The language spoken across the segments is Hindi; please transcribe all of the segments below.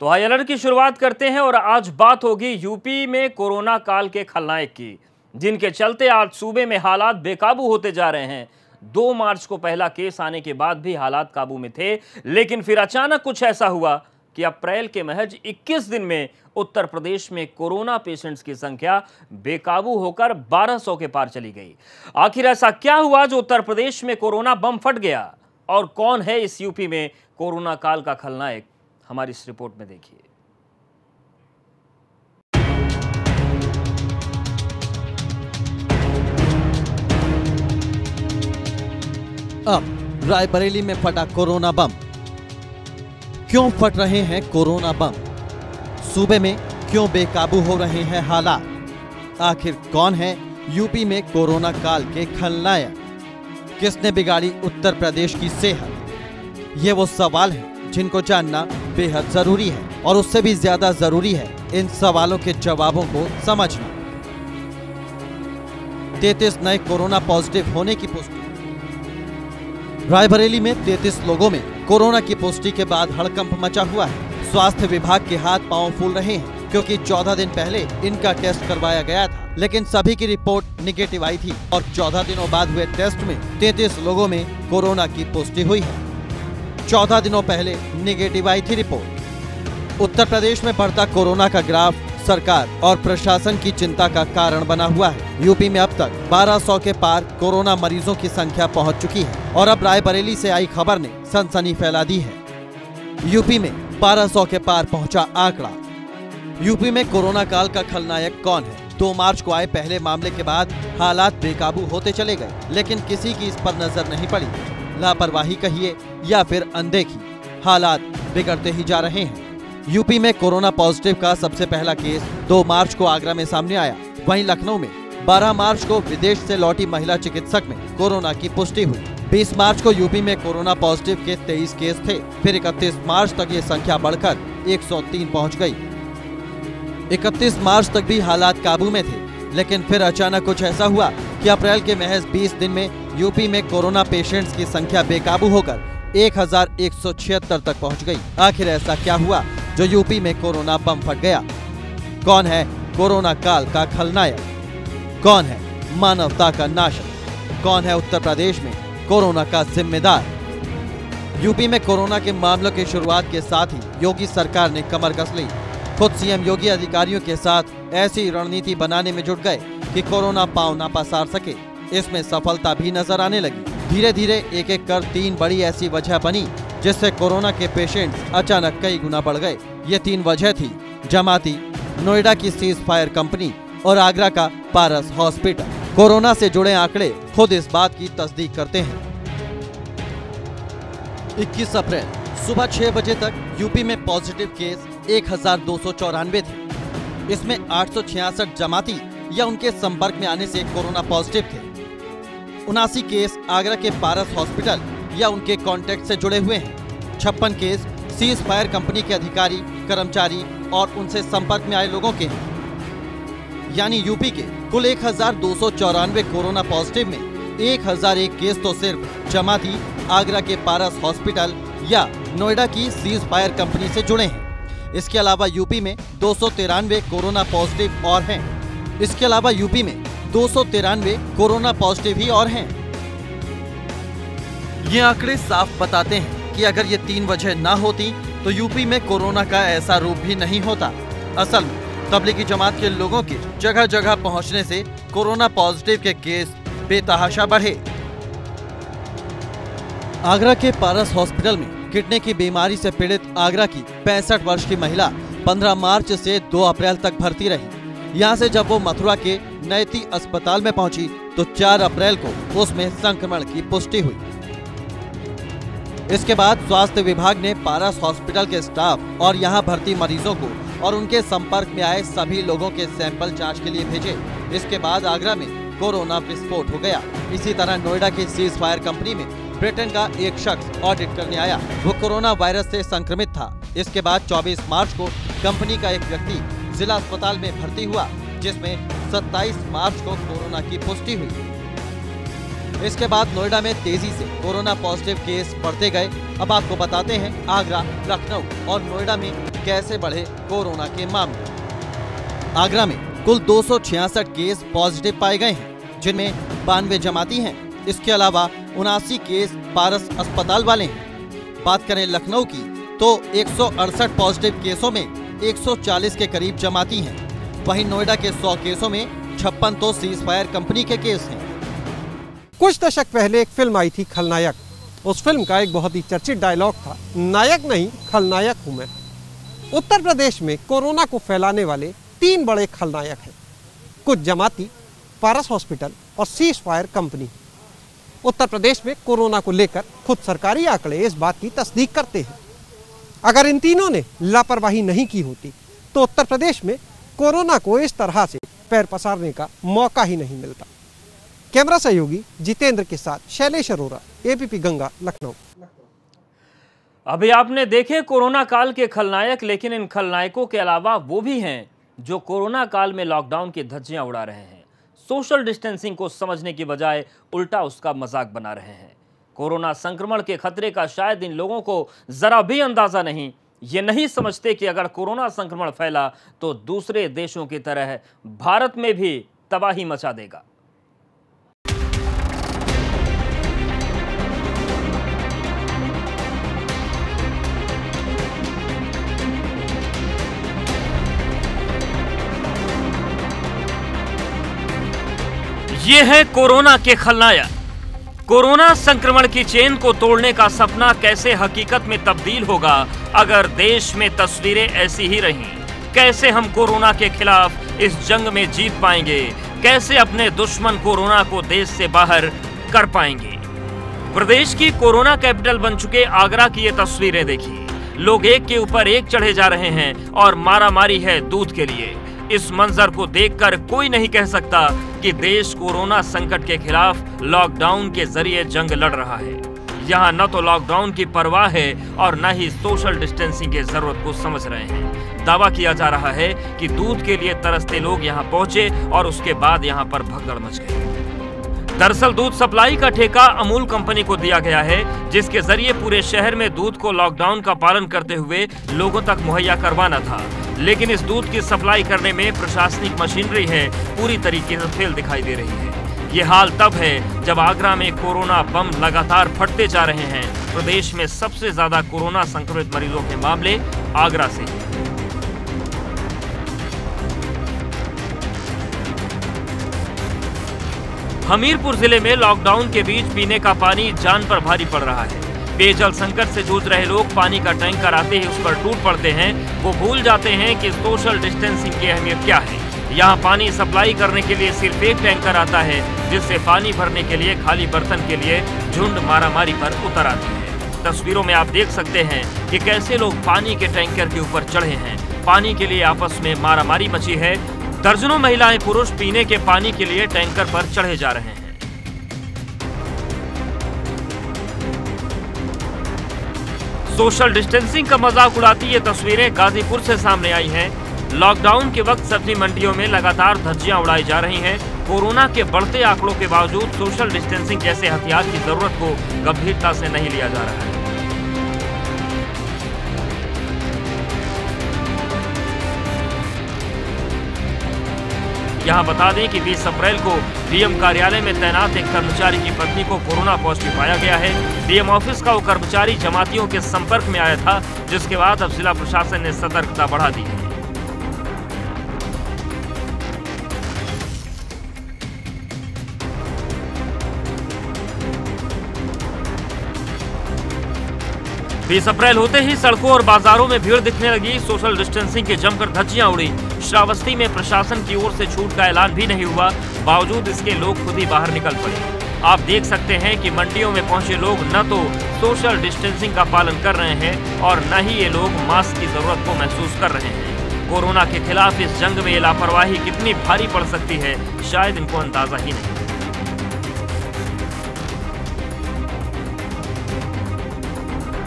तो हाई अलर्ट की शुरुआत करते हैं और आज बात होगी यूपी में कोरोना काल के खलनायक की, जिनके चलते आज सूबे में हालात बेकाबू होते जा रहे हैं। 2 मार्च को पहला केस आने के बाद भी हालात काबू में थे, लेकिन फिर अचानक कुछ ऐसा हुआ कि अप्रैल के महज 21 दिन में उत्तर प्रदेश में कोरोना पेशेंट्स की संख्या बेकाबू होकर 1200 के पार चली गई। आखिर ऐसा क्या हुआ जो उत्तर प्रदेश में कोरोना बम फट गया, और कौन है इस यूपी में कोरोना काल का खलनायक, हमारी इस रिपोर्ट में देखिए। अब रायबरेली में फटा कोरोना बम। क्यों फट रहे हैं कोरोना बम? सूबे में क्यों बेकाबू हो रहे हैं हालात? आखिर कौन है यूपी में कोरोना काल के खलनायक? किसने बिगाड़ी उत्तर प्रदेश की सेहत? ये वो सवाल हैं जिनको जानना बेहद जरूरी है, और उससे भी ज्यादा जरूरी है इन सवालों के जवाबों को समझना। 33 नए कोरोना पॉजिटिव होने की पुष्टि। रायबरेली में 33 लोगों में कोरोना की पुष्टि के बाद हड़कंप मचा हुआ है। स्वास्थ्य विभाग के हाथ पांव फूल रहे हैं, क्योंकि 14 दिन पहले इनका टेस्ट करवाया गया था, लेकिन सभी की रिपोर्ट निगेटिव आई थी और 14 दिनों बाद हुए टेस्ट में 33 लोगों में कोरोना की पुष्टि हुई है। 14 दिनों पहले निगेटिव आई थी रिपोर्ट। उत्तर प्रदेश में बढ़ता कोरोना का ग्राफ सरकार और प्रशासन की चिंता का कारण बना हुआ है। यूपी में अब तक 1200 के पार कोरोना मरीजों की संख्या पहुंच चुकी है, और अब रायबरेली से आई खबर ने सनसनी फैला दी है। यूपी में 1200 के पार पहुंचा आंकड़ा। यूपी में कोरोना काल का खलनायक कौन है? 2 मार्च को आए पहले मामले के बाद हालात बेकाबू होते चले गए, लेकिन किसी की इस पर नजर नहीं पड़ी। लापरवाही कहिए या फिर अनदेखी, हालात बिगड़ते ही जा रहे हैं। यूपी में कोरोना पॉजिटिव का सबसे पहला केस 2 मार्च को आगरा में सामने आया। वहीं लखनऊ में 12 मार्च को विदेश से लौटी महिला चिकित्सक में कोरोना की पुष्टि हुई। 20 मार्च को यूपी में कोरोना पॉजिटिव के 23 केस थे। फिर 31 मार्च तक ये संख्या बढ़कर 103 पहुंच गई। 31 मार्च तक भी हालात काबू में थे, लेकिन फिर अचानक कुछ ऐसा हुआ कि अप्रैल के महज 20 दिन में यूपी में कोरोना पेशेंट्स की संख्या बेकाबू होकर 1176 तक पहुंच गई। आखिर ऐसा क्या हुआ जो यूपी में कोरोना बम फट गया? कौन है कोरोना काल का खलनायक? कौन है मानवता का नाशक? कौन है उत्तर प्रदेश में कोरोना का जिम्मेदार? यूपी में कोरोना के मामलों की शुरुआत के साथ ही योगी सरकार ने कमर कस ली। खुद सीएम योगी अधिकारियों के साथ ऐसी रणनीति बनाने में जुट गए कि कोरोना पांव ना पसार सके। इसमें सफलता भी नजर आने लगी। धीरे धीरे एक एक कर 3 बड़ी ऐसी वजह बनी जिससे कोरोना के पेशेंट्स अचानक कई गुना बढ़ गए। ये 3 वजह थी जमाती, नोएडा की सीज फायर कंपनी और आगरा का पारस हॉस्पिटल। कोरोना से जुड़े आंकड़े खुद इस बात की तस्दीक करते हैं। 21 अप्रैल सुबह 6 बजे तक यूपी में पॉजिटिव केस 1294 थे। इसमें 866 जमाती या उनके संपर्क में आने से कोरोना पॉजिटिव थे। 79 केस आगरा के पारस हॉस्पिटल या उनके कांटेक्ट से जुड़े हुए हैं। 56 केस सीज फायर कंपनी के अधिकारी, कर्मचारी और उनसे संपर्क में आए लोगों के हैं। यानी यूपी के कुल 1294 कोरोना पॉजिटिव में 1001 केस तो सिर्फ जमाती, आगरा के पारस हॉस्पिटल या नोएडा की सीज फायर कंपनी से जुड़े हैं। इसके अलावा यूपी में 293 कोरोना पॉजिटिव और हैं। इसके अलावा यूपी में 293 कोरोना पॉजिटिव ही और हैं। ये आंकड़े साफ बताते हैं कि अगर ये 3 वजह ना होती तो यूपी में कोरोना का ऐसा रूप भी नहीं होता। असल में तबलीगी जमात के लोगों के जगह जगह पहुंचने से कोरोना पॉजिटिव के केस बेतहाशा बढ़े। आगरा के पारस हॉस्पिटल में किडनी की बीमारी से पीड़ित आगरा की 65 वर्ष की महिला 15 मार्च से 2 अप्रैल तक भर्ती रही। यहाँ से जब वो मथुरा के नैती अस्पताल में पहुंची तो 4 अप्रैल को उसमें संक्रमण की पुष्टि हुई। इसके बाद स्वास्थ्य विभाग ने पारस हॉस्पिटल के स्टाफ और यहां भर्ती मरीजों को और उनके संपर्क में आए सभी लोगों के सैंपल जांच के लिए भेजे। इसके बाद आगरा में कोरोना विस्फोट हो गया। इसी तरह नोएडा की सीज फायर कंपनी में ब्रिटेन का एक शख्स ऑडिट करने आया। वो कोरोना वायरस से संक्रमित था। इसके बाद 24 मार्च को कंपनी का एक व्यक्ति जिला अस्पताल में भर्ती हुआ, जिसमें 27 मार्च को कोरोना की पुष्टि हुई। इसके बाद नोएडा में तेजी से कोरोना पॉजिटिव केस बढ़ते गए। अब आपको बताते हैं आगरा, लखनऊ और नोएडा में कैसे बढ़े कोरोना के मामले। आगरा में कुल 266 केस पॉजिटिव पाए गए हैं, जिनमें 92 जमाती हैं। इसके अलावा 79 केस पारस अस्पताल वाले हैं। बात करें लखनऊ की तो 168 पॉजिटिव केसों में 140 के करीब जमाती हैं। वहीं नोएडा के 100 केसों में 56 तो सीज फायर कंपनी के केस हैं। कुछ दशक पहले एक फिल्म आई थी खलनायक। उस फिल्म का एक बहुत ही चर्चित डायलॉग था, नायक नहीं खलनायक हूं मैं। उत्तर प्रदेश में कोरोना को फैलाने वाले 3 बड़े खलनायक हैं, कुछ जमाती, पारस हॉस्पिटल और cease fire company. Uttar Pradesh में कोरोना को लेकर खुद सरकारी आंकड़े इस बात की तस्दीक करते हैं। अगर इन तीनों ने लापरवाही नहीं की होती तो उत्तर प्रदेश में कोरोना को इस तरह से पैर पसारने का मौका ही नहीं मिलता। कैमरा सहयोगी जितेंद्र के साथ शैलेश अरोरा, एबीपी गंगा, लखनऊ। अभी आपने देखे कोरोना काल के खलनायक, लेकिन इन खलनायकों के अलावा वो भी हैं जो कोरोना काल में लॉकडाउन की धज्जियां उड़ा रहे हैं। सोशल डिस्टेंसिंग को समझने की बजाय उल्टा उसका मजाक बना रहे हैं। कोरोना संक्रमण के खतरे का शायद इन लोगों को जरा भी अंदाजा नहीं। ये नहीं समझते कि अगर कोरोना संक्रमण फैला तो दूसरे देशों की तरह भारत में भी तबाही मचा देगा। ये है कोरोना के खलनायक। कोरोना संक्रमण की चेन को तोड़ने का सपना कैसे हकीकत में तब्दील होगा अगर देश में तस्वीरें ऐसी ही रहीं? कैसे हम कोरोना के खिलाफ इस जंग में जीत पाएंगे? कैसे अपने दुश्मन कोरोना को देश से बाहर कर पाएंगे? प्रदेश की कोरोना कैपिटल बन चुके आगरा की ये तस्वीरें देखिए। लोग एक के ऊपर एक चढ़े जा रहे हैं और मारामारी है दूध के लिए। इस मंजर को देखकर कोई नहीं कह सकता कि देश कोरोना संकट के खिलाफ लॉकडाउन के जरिए जंग लड़ रहा है। यहाँ न तो लॉकडाउन की परवाह है और न ही सोशल डिस्टेंसिंग की जरूरत को समझ रहे हैं। दावा किया जा रहा है कि दूध के लिए तरसते लोग यहाँ पहुंचे और उसके बाद यहाँ पर भगदड़ मच गई। दरअसल दूध सप्लाई का ठेका अमूल कंपनी को दिया गया है, जिसके जरिए पूरे शहर में दूध को लॉकडाउन का पालन करते हुए लोगों तक मुहैया करवाना था। लेकिन इस दूध की सप्लाई करने में प्रशासनिक मशीनरी है पूरी तरीके से फेल दिखाई दे रही है। ये हाल तब है जब आगरा में कोरोना बम लगातार फटते जा रहे हैं। प्रदेश में सबसे ज्यादा कोरोना संक्रमित मरीजों के मामले आगरा से हैं। हमीरपुर जिले में लॉकडाउन के बीच पीने का पानी जान पर भारी पड़ रहा है। पेयजल संकट से जूझ रहे लोग पानी का टैंकर आते ही उस पर टूट पड़ते हैं। वो भूल जाते हैं कि सोशल डिस्टेंसिंग की अहमियत क्या है। यहाँ पानी सप्लाई करने के लिए सिर्फ एक टैंकर आता है, जिससे पानी भरने के लिए खाली बर्तन के लिए झुंड मारामारी पर उतर आती है। तस्वीरों में आप देख सकते हैं कि कैसे लोग पानी के टैंकर के ऊपर चढ़े हैं। पानी के लिए आपस में मारामारी मची है। दर्जनों महिलाएं पुरुष पीने के पानी के लिए टैंकर पर चढ़े जा रहे हैं। सोशल डिस्टेंसिंग का मजाक उड़ाती ये तस्वीरें गाजीपुर से सामने आई हैं। लॉकडाउन के वक्त सब्जी मंडियों में लगातार धज्जियां उड़ाई जा रही हैं। कोरोना के बढ़ते आंकड़ों के बावजूद सोशल डिस्टेंसिंग जैसे हथियार की जरूरत को गंभीरता से नहीं लिया जा रहा है। यहाँ बता दें कि 20 अप्रैल को डीएम कार्यालय में तैनात एक कर्मचारी की पत्नी को कोरोना पॉजिटिव पाया गया है। डीएम ऑफिस का वो कर्मचारी जमातियों के संपर्क में आया था, जिसके बाद अब जिला प्रशासन ने सतर्कता बढ़ा दी है। बीस अप्रैल होते ही सड़कों और बाजारों में भीड़ दिखने लगी। सोशल डिस्टेंसिंग की जमकर धज्जियां उड़ी। श्रावस्ती में प्रशासन की ओर से छूट का ऐलान भी नहीं हुआ, बावजूद इसके लोग खुद ही बाहर निकल पड़े। आप देख सकते हैं कि मंडियों में पहुंचे लोग न तो सोशल डिस्टेंसिंग का पालन कर रहे हैं और न ही ये लोग मास्क की जरूरत को महसूस कर रहे हैं। कोरोना के खिलाफ इस जंग में ये लापरवाही कितनी भारी पड़ सकती है, शायद इनको अंदाजा ही नहीं।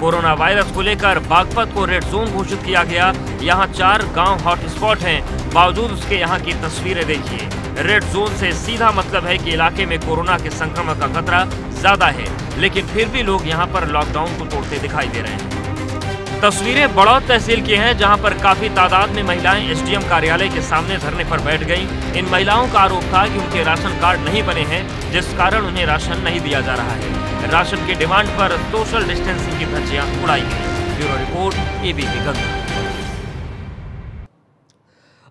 कोरोना वायरस को लेकर बागपत को रेड जोन घोषित किया गया। यहाँ 4 गांव हॉटस्पॉट हैं, बावजूद उसके यहाँ की तस्वीरें देखिए। रेड जोन से सीधा मतलब है कि इलाके में कोरोना के संक्रमण का खतरा ज्यादा है, लेकिन फिर भी लोग यहाँ पर लॉकडाउन को तोड़ते दिखाई दे रहे हैं। तस्वीरें बड़ौद तहसील की हैं, जहां पर काफी तादाद में महिलाएं एसडीएम कार्यालय के सामने धरने पर बैठ गईं। इन महिलाओं का आरोप था कि उनके राशन कार्ड नहीं बने हैं, जिस कारण उन्हें राशन नहीं दिया जा रहा है। राशन की डिमांड पर सोशल डिस्टेंसिंग की धज्जियां उड़ाई गई। Bureau report, ABP Ganga.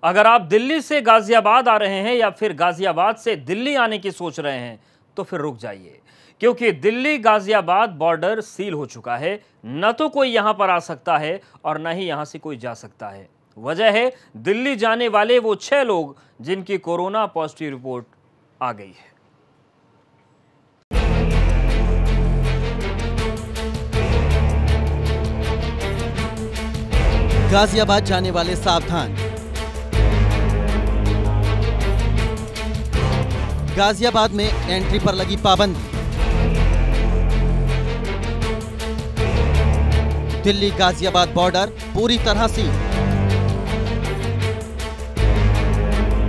अगर आप दिल्ली से गाजियाबाद आ रहे हैं या फिर गाजियाबाद से दिल्ली आने की सोच रहे हैं तो फिर रुक जाइए, क्योंकि दिल्ली गाजियाबाद बॉर्डर सील हो चुका है। न तो कोई यहां पर आ सकता है और न ही यहां से कोई जा सकता है। वजह है दिल्ली जाने वाले वो 6 लोग जिनकी कोरोना पॉजिटिव रिपोर्ट आ गई है। गाजियाबाद जाने वाले सावधान। गाजियाबाद में एंट्री पर लगी पाबंदी। दिल्ली गाजियाबाद बॉर्डर पूरी तरह सील।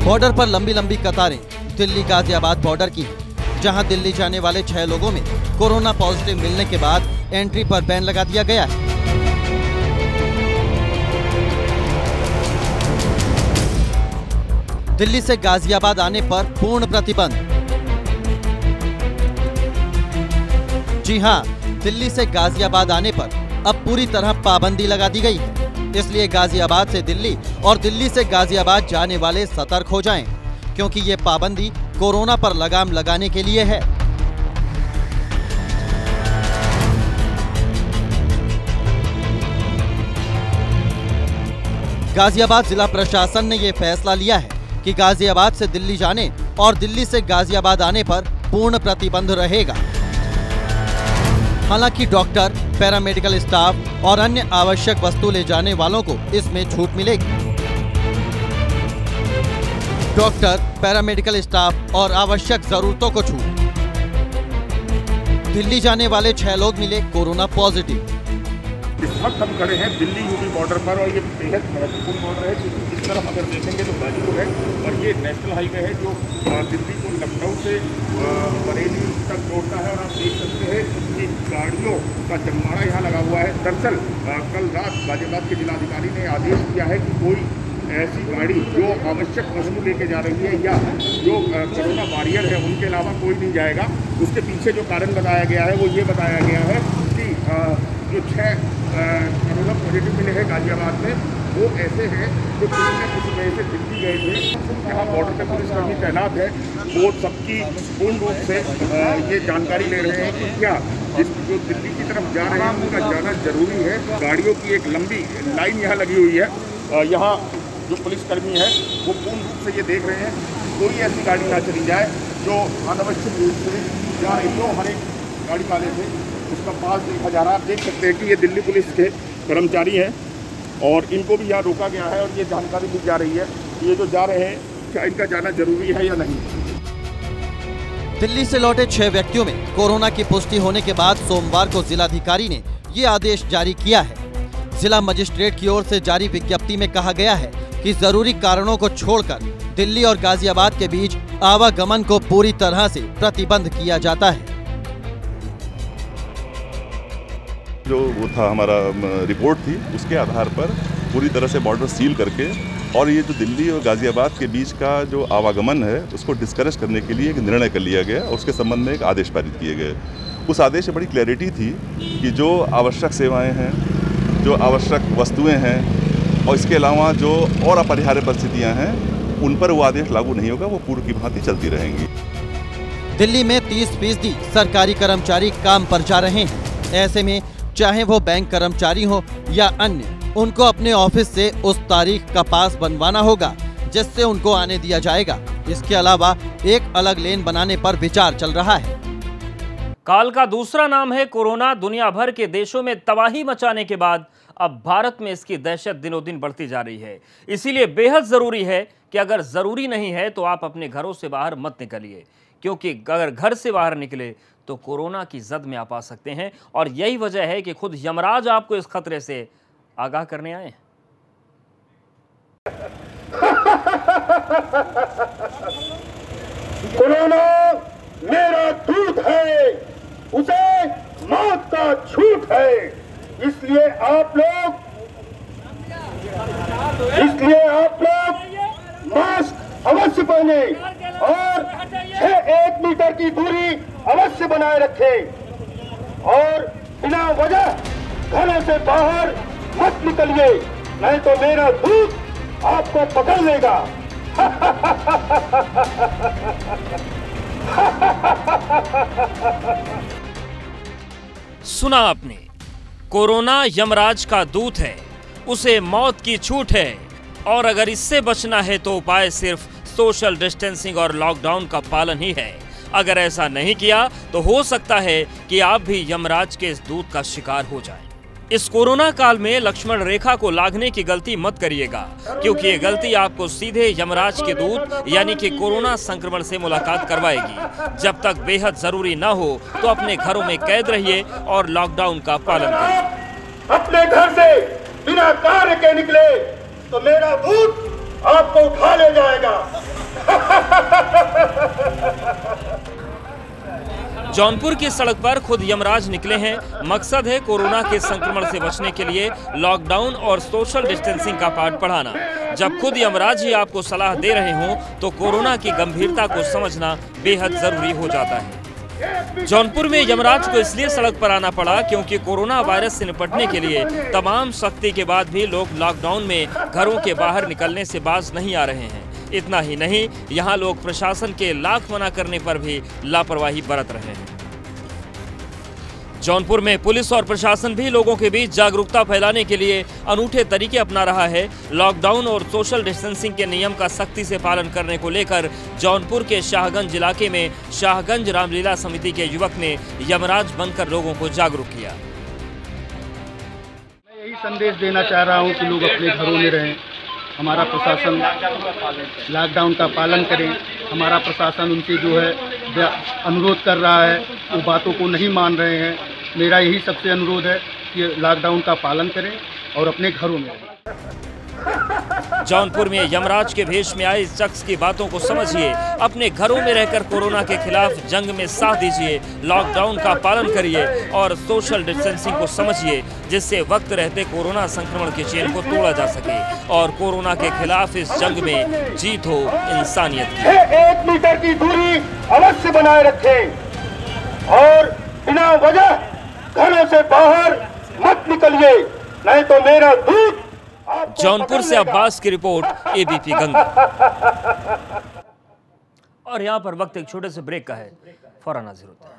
बॉर्डर पर लंबी लंबी कतारें दिल्ली गाजियाबाद बॉर्डर की हैं, जहां दिल्ली जाने वाले 6 लोगों में कोरोना पॉजिटिव मिलने के बाद एंट्री पर बैन लगा दिया गया है। दिल्ली से गाजियाबाद आने पर पूर्ण प्रतिबंध। जी हां, दिल्ली से गाजियाबाद आने पर अब पूरी तरह पाबंदी लगा दी गई है। इसलिए गाजियाबाद से दिल्ली और दिल्ली से गाजियाबाद जाने वाले सतर्क हो जाएं, क्योंकि ये पाबंदी कोरोना पर लगाम लगाने के लिए है। गाजियाबाद जिला प्रशासन ने यह फैसला लिया है कि गाजियाबाद से दिल्ली जाने और दिल्ली से गाजियाबाद आने पर पूर्ण प्रतिबंध रहेगा। हालांकि डॉक्टर, पैरामेडिकल स्टाफ और अन्य आवश्यक वस्तु ले जाने वालों को इसमें छूट मिलेगी। डॉक्टर, पैरामेडिकल स्टाफ और आवश्यक जरूरतों को छूट। दिल्ली जाने वाले 6 लोग मिले कोरोना पॉजिटिव। इस वक्त हम खड़े हैं दिल्ली यूपी बॉर्डर पर और ये बेहद महत्वपूर्ण बॉर्डर है, क्योंकि इस तरफ अगर देखेंगे तो गाजीपुर है और ये नेशनल हाईवे है जो दिल्ली को लखनऊ से बरेली तक जोड़ता है। और आप देख सकते हैं कि गाड़ियों का जमावड़ा यहाँ लगा हुआ है। दरअसल कल रात गाजियाबाद के जिलाधिकारी ने आदेश दिया है कि कोई ऐसी गाड़ी जो आवश्यक वस्तु लेके जा रही है या जो कोरोना वॉरियर है उनके अलावा कोई नहीं जाएगा। उसके पीछे जो कारण बताया गया है वो ये बताया गया है कि जो 6 कोरोना पॉजिटिव मिले हैं गाजियाबाद में, वो ऐसे हैं जो किसी न किसी वजह से दिल्ली गए थे। यहाँ बॉर्डर पर पुलिसकर्मी तैनात है, वो सबकी पूर्ण रूप से ये जानकारी ले रहे हैं कि क्या जो दिल्ली की तरफ जा रहे हैं उनका जाना जरूरी है। गाड़ियों की एक लंबी लाइन यहाँ लगी हुई है। यहाँ जो पुलिसकर्मी है वो पूर्ण रूप से ये देख रहे हैं कोई ऐसी गाड़ी ना चली जाए जो अनावश्यक रूप से जा रही हो। हर एक गाड़ी वाले से उसका पास देखा जा रहा है। आप देख सकते हैं कि ये दिल्ली पुलिस के कर्मचारी हैं और इनको भी यहाँ रोका गया है और ये जानकारी दी जा रही है कि ये जो जा रहे हैं क्या इनका जाना जरूरी है या नहीं। दिल्ली से लौटे 6 व्यक्तियों में कोरोना की पुष्टि होने के बाद सोमवार को जिलाधिकारी ने ये आदेश जारी किया है। जिला मजिस्ट्रेट की ओर से जारी विज्ञप्ति में कहा गया है कि जरूरी कारणों को छोड़कर दिल्ली और गाजियाबाद के बीच आवागमन को पूरी तरह से प्रतिबंध किया जाता है। जो वो था हमारा रिपोर्ट थी, उसके आधार पर पूरी तरह से बॉर्डर सील करके और ये जो दिल्ली और गाजियाबाद के बीच का जो आवागमन है उसको डिस्करेज करने के लिए एक निर्णय कर लिया गया और उसके संबंध में एक आदेश पारित किए गए। उस आदेश में बड़ी क्लैरिटी थी कि जो आवश्यक सेवाएं हैं, जो आवश्यक वस्तुएं हैं और इसके अलावा जो और अपरिहार्य परिस्थितियां हैं उन पर वो आदेश लागू नहीं होगा, वो पूर्व की भांति चलती रहेंगी। दिल्ली में 30% सरकारी कर्मचारी काम पर जा रहे हैं। ऐसे में चाहे वो बैंक कर्मचारी हो या अन्य, उनको अपने ऑफिस से उस तारीख का पास बनवाना होगा जिससे उनको आने दिया जाएगा। इसके अलावा एक अलग लेन बनाने पर विचार चल रहा है। काल का दूसरा नाम है कोरोना। दुनिया भर के देशों में तबाही मचाने के बाद अब भारत में इसकी दहशत दिनों दिन बढ़ती जा रही है। इसीलिए बेहद जरूरी है कि अगर जरूरी नहीं है तो आप अपने घरों से बाहर मत निकलिए, क्योंकि अगर घर से बाहर निकले तो कोरोना की जद में आप आ सकते हैं। और यही वजह है कि खुद यमराज आपको इस खतरे से आगाह करने आए हैं। कोरोना मेरा दूत है, उसे मौत का झूठ है, इसलिए आप लोग मास्क अवश्य पहने और 1 मीटर की दूरी अवश्य बनाए रखें और बिना वजह घरों से बाहर मत निकलिए, नहीं तो मेरा दूध आपको पकड़ लेगा। सुना आपने, कोरोना यमराज का दूत है, उसे मौत की छूट है और अगर इससे बचना है तो उपाय सिर्फ सोशल डिस्टेंसिंग और लॉकडाउन का पालन ही है। अगर ऐसा नहीं किया तो हो सकता है कि आप भी यमराज के इस दूत का शिकार हो जाएं। इस कोरोना काल में लक्ष्मण रेखा को लांघने की गलती मत करिएगा, क्योंकि ये गलती आपको सीधे यमराज के दूत यानी कि कोरोना संक्रमण से मुलाकात करवाएगी। जब तक बेहद जरूरी ना हो तो अपने घरों में कैद रहिए और लॉकडाउन का पालन करिए। अपने घर से बिना कार्य के निकले तो मेरा दूत आपको उठा ले जाएगा। जौनपुर की सड़क पर खुद यमराज निकले हैं। मकसद है कोरोना के संक्रमण से बचने के लिए लॉकडाउन और सोशल डिस्टेंसिंग का पाठ पढ़ाना। जब खुद यमराज ही आपको सलाह दे रहे हों तो कोरोना की गंभीरता को समझना बेहद जरूरी हो जाता है। जौनपुर में यमराज को इसलिए सड़क पर आना पड़ा क्योंकि कोरोना वायरस से निपटने के लिए तमाम सख्ती के बाद भी लोग लॉकडाउन में घरों के बाहर निकलने से बाज नहीं आ रहे हैं। इतना ही नहीं, यहाँ लोग प्रशासन के लाख मना करने पर भी लापरवाही बरत रहे हैं। जौनपुर में पुलिस और प्रशासन भी लोगों के बीच जागरूकता फैलाने के लिए अनूठे तरीके अपना रहा है। लॉकडाउन और सोशल डिस्टेंसिंग के नियम का सख्ती से पालन करने को लेकर जौनपुर के शाहगंज इलाके में शाहगंज रामलीला समिति के युवक ने यमराज बनकर लोगों को जागरूक किया। मैं यही संदेश देना चाह रहा हूँ कि लोग अपने घरों में रहें, हमारा प्रशासन लॉकडाउन का पालन करें। हमारा प्रशासन उनसे जो है अनुरोध कर रहा है, वो बातों को नहीं मान रहे हैं। मेरा यही सबसे अनुरोध है कि लॉकडाउन का पालन करें और अपने घरों में रहें। जौनपुर में यमराज के भेष में आए इस शख्स की बातों को समझिए, अपने घरों में रहकर कोरोना के खिलाफ जंग में साथ दीजिए, लॉकडाउन का पालन करिए और सोशल डिस्टेंसिंग को समझिए, जिससे वक्त रहते कोरोना संक्रमण के चेन को तोड़ा जा सके और कोरोना के खिलाफ इस जंग में जीत हो इंसानियत की। 1 मीटर की दूरी अवश्य बनाए रखें और बिना वजह घरों से बाहर मत निकलिए, नहीं तो मेरा दूध। जौनपुर से अब्बास की रिपोर्ट, एबीपी गंगा। और यहाँ पर वक्त एक छोटे से ब्रेक का है, फौरन हाजिर होते हैं।